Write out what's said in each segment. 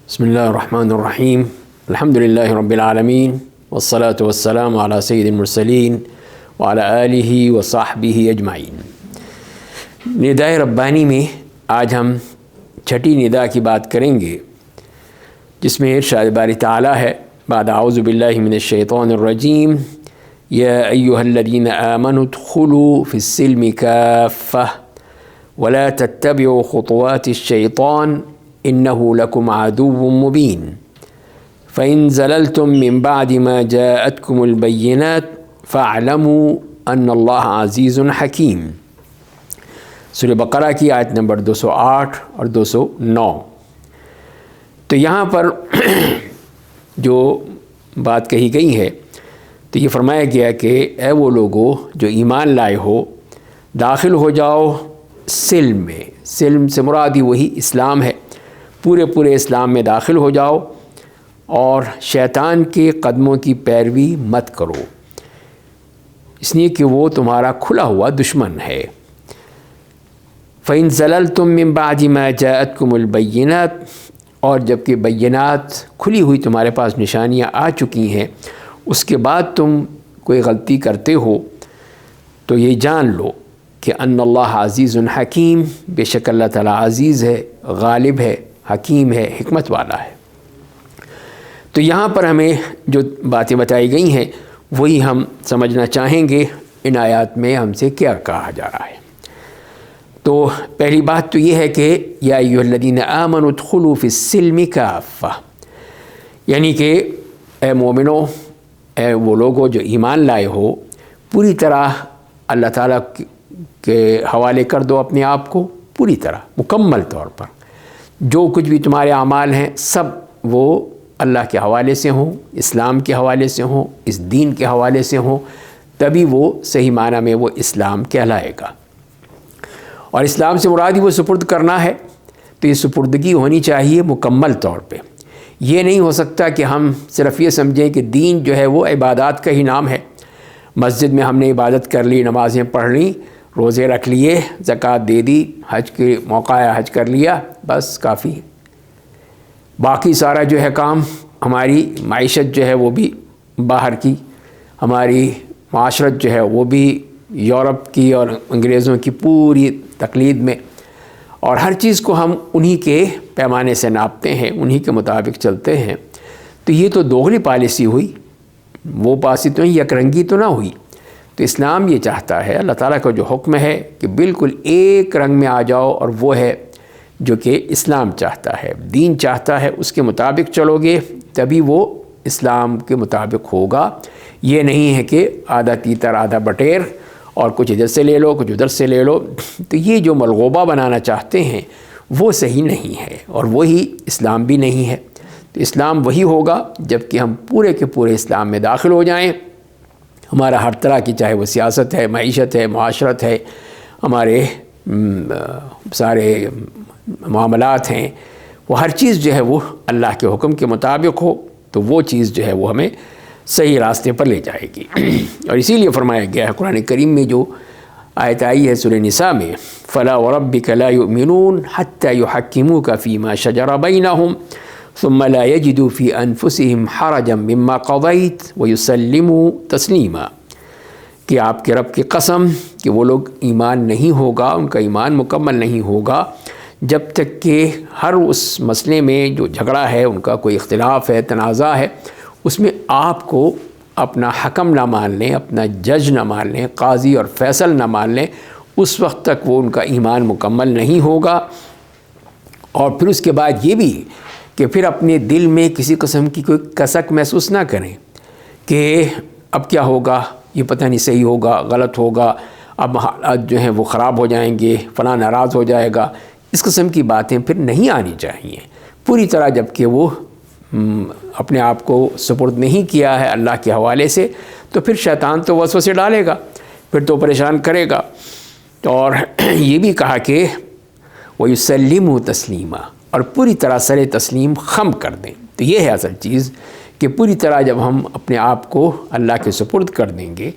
بسم اللہ الرحمن الرحیم الحمد للہ رب العالمین والصلاة والسلام علی سید المرسلین وعلی آلہ وصحبہ اجمعین۔ ندائے ربانی میں آج ہم چھٹی ندا کی بات کریں گے، جس میں ارشاد باری تعالیٰ ہے بعد اعوذ باللہ من الشیطان الرجیم یا ایہا الذین آمنوا ادخلوا فی السلم کافہ ولا تتبعوا خطوات الشیطان إنه لكم عدو مبين فإن زللتم من بعد ما جاءتكم البينات فاعلموا أن الله عزيز حكيم۔ سورہ بقرہ کی آیت نمبر 208 اور 209۔ تو یہاں پر جو بات کہی گئی ہے تو یہ فرمایا گیا کہ اے وہ لوگو جو ایمان لائے ہو، داخل ہو جاؤ سلم میں۔ سلم سے مرادی وہی اسلام ہے، پورے اسلام میں داخل ہو جاؤ اور شیطان کے قدموں کی پیروی مت کرو، اس لیے کہ وہ تمہارا کھلا ہوا دشمن ہے۔ فَإِن زَلَلْتُم مِّن بَعْدِ مَا جَاءَتْكُمُ الْبَيِّنَاتُ، اور جب کہ بینات کھلی ہوئی تمہارے پاس نشانیاں آ چکی ہیں، اس کے بعد تم کوئی غلطی کرتے ہو تو یہ جان لو کہ ان اللہ عزیز حکیم، بے شک اللہ تعالیٰ عزیز ہے، غالب ہے، حکیم ہے، حکمت والا ہے۔ تو یہاں پر ہمیں جو باتیں بتائی گئی ہیں وہی ہم سمجھنا چاہیں گے، ان آیات میں ہم سے کیا کہا جا رہا ہے۔ تو پہلی بات تو یہ ہے کہ یا ایھا الذین آمنوا ادخلوا فی السلم کافہ، یعنی کہ اے مومنو، اے وہ لوگو جو ایمان لائے ہو، پوری طرح اللہ تعالیٰ کے حوالے کر دو اپنے آپ کو، پوری طرح مکمل طور پر۔ جو کچھ بھی تمہارے اعمال ہیں سب وہ اللہ کے حوالے سے ہوں، اسلام کے حوالے سے ہوں، اس دین کے حوالے سے ہوں، تبھی وہ صحیح معنی میں وہ اسلام کہلائے گا۔ اور اسلام سے مراد وہ سپرد کرنا ہے، تو یہ سپردگی ہونی چاہیے مکمل طور پہ۔ یہ نہیں ہو سکتا کہ ہم صرف یہ سمجھیں کہ دین جو ہے وہ عبادات کا ہی نام ہے، مسجد میں ہم نے عبادت کر لی، نمازیں پڑھ لیں، روزے رکھ لیے، زکوٰۃ دے دی، حج کے موقع ہے حج کر لیا، بس کافی ہے۔ باقی سارا جو ہے کام، ہماری معیشت جو ہے وہ بھی باہر کی، ہماری معاشرت جو ہے وہ بھی یورپ کی اور انگریزوں کی پوری تقلید میں، اور ہر چیز کو ہم انہی کے پیمانے سے ناپتے ہیں، انہی کے مطابق چلتے ہیں۔ تو یہ تو دوغلی پالیسی ہوئی، وہ پالیسی تو یک رنگی تو نہ ہوئی۔ تو اسلام یہ چاہتا ہے، اللہ تعالیٰ کا جو حکم ہے کہ بالکل ایک رنگ میں آ جاؤ، اور وہ ہے جو کہ اسلام چاہتا ہے، دین چاہتا ہے، اس کے مطابق چلو گے تبھی وہ اسلام کے مطابق ہوگا۔ یہ نہیں ہے کہ آدھا تیتر آدھا بٹیر، اور کچھ ادھر سے لے لو کچھ ادھر سے لے لو۔ تو یہ جو ملغوبہ بنانا چاہتے ہیں وہ صحیح نہیں ہے، اور وہی اسلام بھی نہیں ہے۔ تو اسلام وہی ہوگا جب کہ ہم پورے کے پورے اسلام میں داخل ہو جائیں۔ ہمارا ہر طرح کی، چاہے وہ سیاست ہے، معیشت ہے، معاشرت ہے، ہمارے سارے معاملات ہیں، وہ ہر چیز جو ہے وہ اللہ کے حکم کے مطابق ہو، تو وہ چیز جو ہے وہ ہمیں صحیح راستے پر لے جائے گی۔ اور اسی لیے فرمایا گیا ہے قرآن کریم میں جو آیت آئی ہے سورہ نساء میں، فَلَا وَرَبِّكَ لَا يُؤْمِنُونَ حَتَّى يُحَكِّمُوكَ فِي مَا شَجَرَ بَيْنَهُمْ ثُمَّ لَا يَجِدُوا فِي أَنفُسِهِمْ حَرَجًا مِّمَّا قَضَيْتَ وَيُسَلِّمُوا تَسْلِيمًا، کہ آپ کے رب کی قسم کہ وہ لوگ ایمان نہیں ہوگا، ان کا ایمان مکمل نہیں ہوگا جب تک کہ ہر اس مسئلے میں جو جھگڑا ہے، ان کا کوئی اختلاف ہے، تنازع ہے، اس میں آپ کو اپنا حکم نہ مان لیں، اپنا جج نہ مان لیں، قاضی اور فیصل نہ مان لیں، اس وقت تک وہ ان کا ایمان مکمل نہیں ہوگا۔ اور پھر اس کے بعد یہ بھی کہ پھر اپنے دل میں کسی قسم کی کوئی کسک محسوس نہ کریں کہ اب کیا ہوگا، یہ پتہ نہیں صحیح ہوگا غلط ہوگا، اب حالات جو ہیں وہ خراب ہو جائیں گے، فلاں ناراض ہو جائے گا، اس قسم کی باتیں پھر نہیں آنی چاہیے۔ پوری طرح جب کہ وہ اپنے آپ کو سپرد نہیں کیا ہے اللہ کے حوالے سے، تو پھر شیطان تو وسوسے ڈالے گا، پھر تو پریشان کرے گا۔ اور یہ بھی کہا کہ وَيُسَلِّمُوا تَسْلِيمًا، اور پوری طرح سر تسلیم خم کر دیں۔ تو یہ ہے اصل چیز کہ پوری طرح جب ہم اپنے آپ کو اللہ کے سپرد کر دیں گے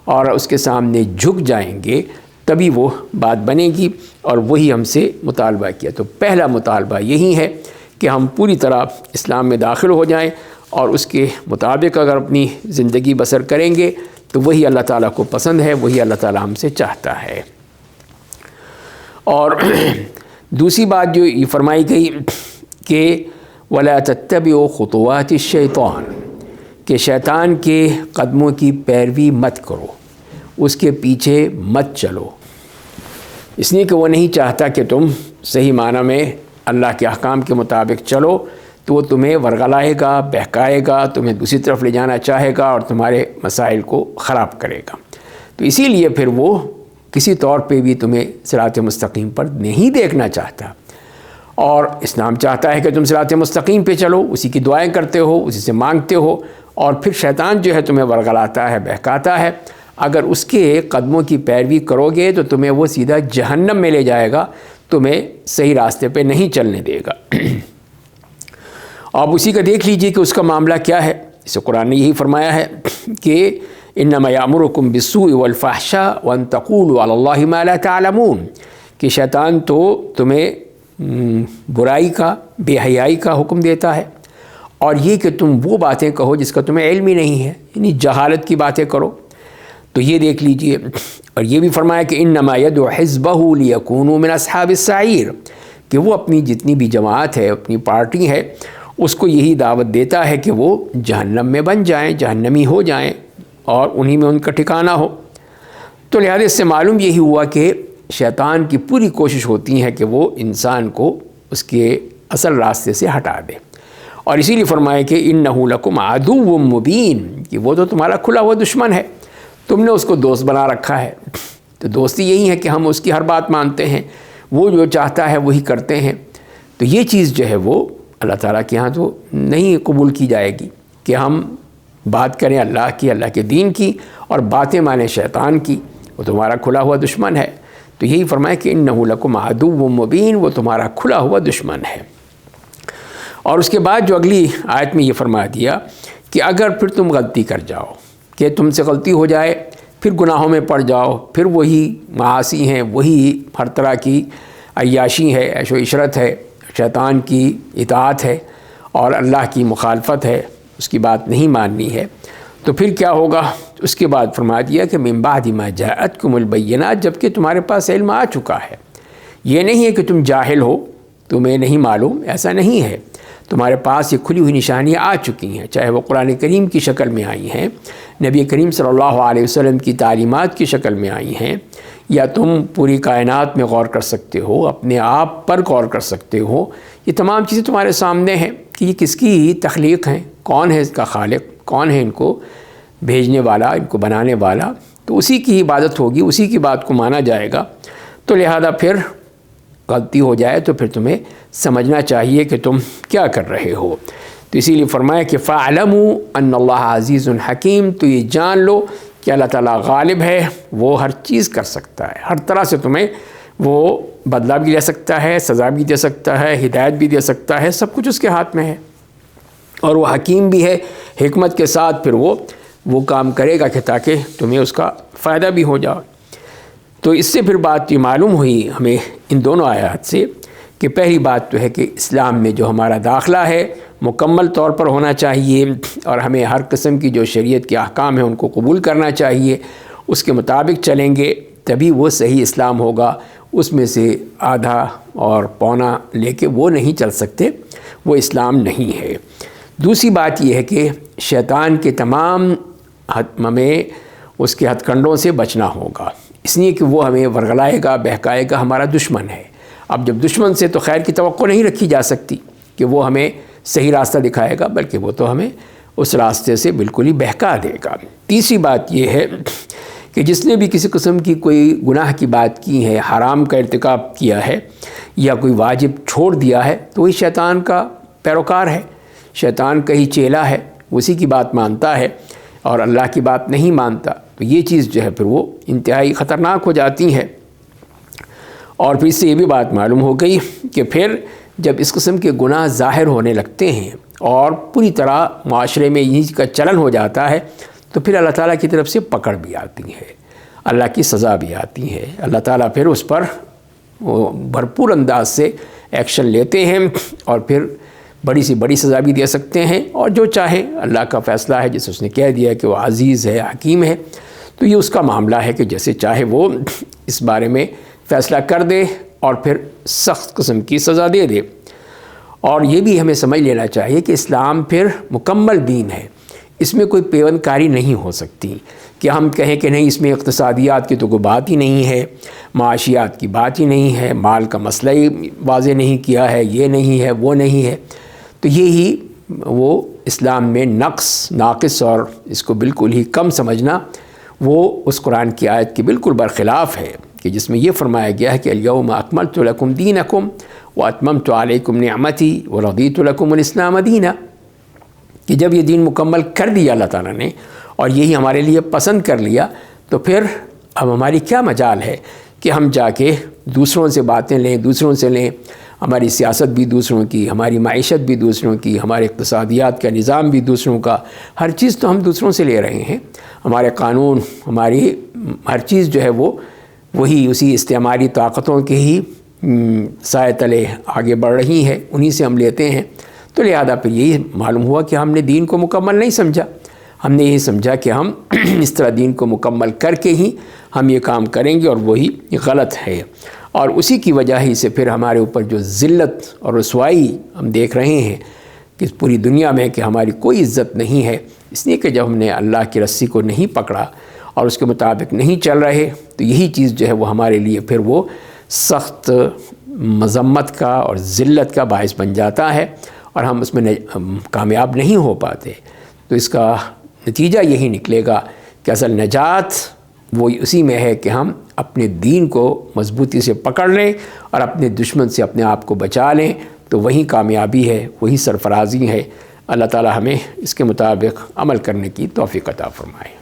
اور اس کے سامنے جھک جائیں گے، تبھی وہ بات بنے گی، اور وہی ہم سے مطالبہ کیا۔ تو پہلا مطالبہ یہی ہے کہ ہم پوری طرح اسلام میں داخل ہو جائیں اور اس کے مطابق اگر اپنی زندگی بسر کریں گے تو وہی اللہ تعالیٰ کو پسند ہے، وہی اللہ تعالیٰ ہم سے چاہتا ہے۔ اور دوسری بات جو یہ فرمائی گئی کہ وَلَا تَتَّبِعُوا خُطُوَاتِ الشَّيْطَانِ، کہ شیطان کے قدموں کی پیروی مت کرو، اس کے پیچھے مت چلو، اس لیے کہ وہ نہیں چاہتا کہ تم صحیح معنی میں اللہ کے احکام کے مطابق چلو، تو وہ تمہیں ورغلائے گا، بہکائے گا، تمہیں دوسری طرف لے جانا چاہے گا اور تمہارے مسائل کو خراب کرے گا۔ تو اسی لیے پھر وہ کسی طور پہ بھی تمہیں صراط مستقیم پر نہیں دیکھنا چاہتا، اور اسلام چاہتا ہے کہ تم صراط مستقیم پہ چلو، اسی کی دعائیں کرتے ہو، اسی سے مانگتے ہو، اور پھر شیطان جو ہے تمہیں ورغلاتا ہے، بہکاتا ہے۔ اگر اس کے قدموں کی پیروی کرو گے تو تمہیں وہ سیدھا جہنم میں لے جائے گا، تمہیں صحیح راستے پہ نہیں چلنے دے گا۔ آپ اسی کا دیکھ لیجئے کہ اس کا معاملہ کیا ہے۔ اسے قرآن نے یہی فرمایا ہے کہ انما یامرکم بالسوء والفحشاء وان تقولوا علی اللہ ما لا تعلمون، کہ شیطان تو تمہیں برائی کا، بے حیائی کا حکم دیتا ہے، اور یہ کہ تم وہ باتیں کہو جس کا تمہیں علم ہی نہیں ہے، یعنی جہالت کی باتیں کرو۔ تو یہ دیکھ لیجئے، اور یہ بھی فرمایا کہ انما یدعو حزبہ لیکونوا من اصحاب السعیر، کہ وہ اپنی جتنی بھی جماعت ہے، اپنی پارٹی ہے، اس کو یہی دعوت دیتا ہے کہ وہ جہنم میں بن جائیں، جہنمی ہو جائیں، اور انہی میں ان کا ٹھکانہ ہو۔ تو لہذا اس سے معلوم یہی ہوا کہ شیطان کی پوری کوشش ہوتی ہے کہ وہ انسان کو اس کے اصل راستے سے ہٹا دے، اور اسی لیے فرمایا کہ انہ لکم عدو مبین، کہ وہ تو تمہارا کھلا ہوا دشمن ہے، تم نے اس کو دوست بنا رکھا ہے۔ تو دوستی یہی ہے کہ ہم اس کی ہر بات مانتے ہیں، وہ جو چاہتا ہے وہی کرتے ہیں۔ تو یہ چیز جو ہے وہ اللہ تعالیٰ کے ہاں تو نہیں قبول کی جائے گی کہ ہم بات کریں اللہ کی، اللہ کے دین کی، اور باتیں مانیں شیطان کی، وہ تمہارا کھلا ہوا دشمن ہے۔ تو یہی فرمایا کہ انہ لکم عدو مبین، وہ تمہارا کھلا ہوا دشمن ہے۔ اور اس کے بعد جو اگلی آیت میں یہ فرما دیا کہ اگر پھر تم غلطی کر جاؤ، کہ تم سے غلطی ہو جائے، پھر گناہوں میں پڑ جاؤ، پھر وہی معاصی ہیں، وہی ہر طرح کی عیاشی ہے، عیش و عشرت ہے، شیطان کی اطاعت ہے، اور اللہ کی مخالفت ہے، اس کی بات نہیں ماننی ہے، تو پھر کیا ہوگا؟ اس کے بعد فرما دیا کہ من بعد ما جاءتکم البینات، جب کہ تمہارے پاس علم آ چکا ہے۔ یہ نہیں ہے کہ تم جاہل ہو، تمہیں نہیں معلوم، ایسا نہیں ہے، تمہارے پاس یہ کھلی ہوئی نشانیاں آ چکی ہیں، چاہے وہ قرآن کریم کی شکل میں آئی ہیں، نبی کریم صلی اللہ علیہ وسلم کی تعلیمات کی شکل میں آئی ہیں، یا تم پوری کائنات میں غور کر سکتے ہو، اپنے آپ پر غور کر سکتے ہو۔ یہ تمام چیزیں تمہارے سامنے ہیں کہ یہ کس کی تخلیق ہیں، کون ہے اس کا خالق، کون ہے ان کو بھیجنے والا، ان کو بنانے والا، تو اسی کی عبادت ہوگی، اسی کی بات کو مانا جائے گا۔ تو لہذا پھر غلطی ہو جائے تو پھر تمہیں سمجھنا چاہیے کہ تم کیا کر رہے ہو۔ تو اسی لیے فرمایا کہ فَاعْلَمُوا أَنَّ اللَّهَ عَزِيزٌ حَكِيمٌ، تو یہ جان لو کہ اللہ تعالیٰ غالب ہے، وہ ہر چیز کر سکتا ہے، ہر طرح سے تمہیں وہ بدلہ بھی دے سکتا ہے، سزا بھی دے سکتا ہے، ہدایت بھی دے سکتا ہے، سب کچھ اس کے ہاتھ میں ہے، اور وہ حکیم بھی ہے، حکمت کے ساتھ پھر وہ کام کرے گا کہ تاکہ تمہیں اس کا فائدہ بھی ہو جائے۔ تو اس سے پھر بات یہ معلوم ہوئی ہمیں ان دونوں آیات سے کہ پہلی بات تو ہے کہ اسلام میں جو ہمارا داخلہ ہے مکمل طور پر ہونا چاہیے، اور ہمیں ہر قسم کی جو شریعت کے احکام ہیں ان کو قبول کرنا چاہیے، اس کے مطابق چلیں گے تبھی وہ صحیح اسلام ہوگا۔ اس میں سے آدھا اور پونا لے کے وہ نہیں چل سکتے، وہ اسلام نہیں ہے۔ دوسری بات یہ ہے کہ شیطان کے تمام ہمیں اس کے ہتھ کنڈوں سے بچنا ہوگا، اس لیے کہ وہ ہمیں ورغلائے گا، بہکائے گا، ہمارا دشمن ہے۔ اب جب دشمن سے تو خیر کی توقع نہیں رکھی جا سکتی کہ وہ ہمیں صحیح راستہ دکھائے گا، بلکہ وہ تو ہمیں اس راستے سے بالکل ہی بہکا دے گا۔ تیسری بات یہ ہے کہ جس نے بھی کسی قسم کی کوئی گناہ کی بات کی ہے، حرام کا ارتکاب کیا ہے، یا کوئی واجب چھوڑ دیا ہے، تو وہی شیطان کا پیروکار ہے، شیطان کا ہی چیلا ہے، اسی کی بات مانتا ہے اور اللہ کی بات نہیں مانتا۔ تو یہ چیز جو ہے پھر وہ انتہائی خطرناک ہو جاتی ہے۔ اور پھر اس سے یہ بھی بات معلوم ہو گئی کہ پھر جب اس قسم کے گناہ ظاہر ہونے لگتے ہیں اور پوری طرح معاشرے میں انہی کا چلن ہو جاتا ہے، تو پھر اللہ تعالیٰ کی طرف سے پکڑ بھی آتی ہے، اللہ کی سزا بھی آتی ہے، اللہ تعالیٰ پھر اس پر بھرپور انداز سے ایکشن لیتے ہیں، اور پھر بڑی سی بڑی سزا بھی دے سکتے ہیں، اور جو چاہے اللہ کا فیصلہ ہے، جیسے اس نے کہہ دیا کہ وہ عزیز ہے، حکیم ہے، تو یہ اس کا معاملہ ہے کہ جیسے چاہے وہ اس بارے میں فیصلہ کر دے اور پھر سخت قسم کی سزا دے دے۔ اور یہ بھی ہمیں سمجھ لینا چاہیے کہ اسلام پھر مکمل دین ہے، اس میں کوئی پیوند کاری نہیں ہو سکتی کہ ہم کہیں کہ نہیں اس میں اقتصادیات کی تو کوئی بات ہی نہیں ہے، معاشیات کی بات ہی نہیں ہے، مال کا مسئلہ ہی واضح نہیں کیا ہے، یہ نہیں ہے، وہ نہیں ہے۔ تو یہی وہ اسلام میں ناقص اور اس کو بالکل ہی کم سمجھنا، وہ اس قرآن کی آیت کے بالکل برخلاف ہے کہ جس میں یہ فرمایا گیا ہے کہ الیوم اکملت لکم دینکم واتممت علیکم نعمتی ورضیت لکم الاسلام دینا، کہ جب یہ دین مکمل کر دیا اللہ تعالیٰ نے اور یہی ہمارے لیے پسند کر لیا، تو پھر اب ہماری کیا مجال ہے کہ ہم جا کے دوسروں سے باتیں لیں، دوسروں سے لیں، ہماری سیاست بھی دوسروں کی، ہماری معیشت بھی دوسروں کی، ہمارے اقتصادیات کا نظام بھی دوسروں کا، ہر چیز تو ہم دوسروں سے لے رہے ہیں، ہمارے قانون، ہماری ہر چیز جو ہے وہی اسی استعماری طاقتوں کے ہی سائے تلے آگے بڑھ رہی ہیں، انہی سے ہم لیتے ہیں۔ تو لہذا پھر یہی معلوم ہوا کہ ہم نے دین کو مکمل نہیں سمجھا، ہم نے یہی سمجھا کہ ہم اس طرح دین کو مکمل کر کے ہی ہم یہ کام کریں گے، اور وہی غلط ہے، اور اسی کی وجہ ہی سے پھر ہمارے اوپر جو ذلت اور رسوائی ہم دیکھ رہے ہیں کہ پوری دنیا میں کہ ہماری کوئی عزت نہیں ہے، اس لیے کہ جب ہم نے اللہ کی رسی کو نہیں پکڑا اور اس کے مطابق نہیں چل رہے، تو یہی چیز جو ہے وہ ہمارے لیے پھر وہ سخت مذمت کا اور ذلت کا باعث بن جاتا ہے، اور ہم اس میں کامیاب نہیں ہو پاتے۔ تو اس کا نتیجہ یہی نکلے گا کہ اصل نجات وہ اسی میں ہے کہ ہم اپنے دین کو مضبوطی سے پکڑ لیں اور اپنے دشمن سے اپنے آپ کو بچا لیں، تو وہی کامیابی ہے، وہی سرفرازی ہے۔ اللہ تعالی ہمیں اس کے مطابق عمل کرنے کی توفیق عطا فرمائے۔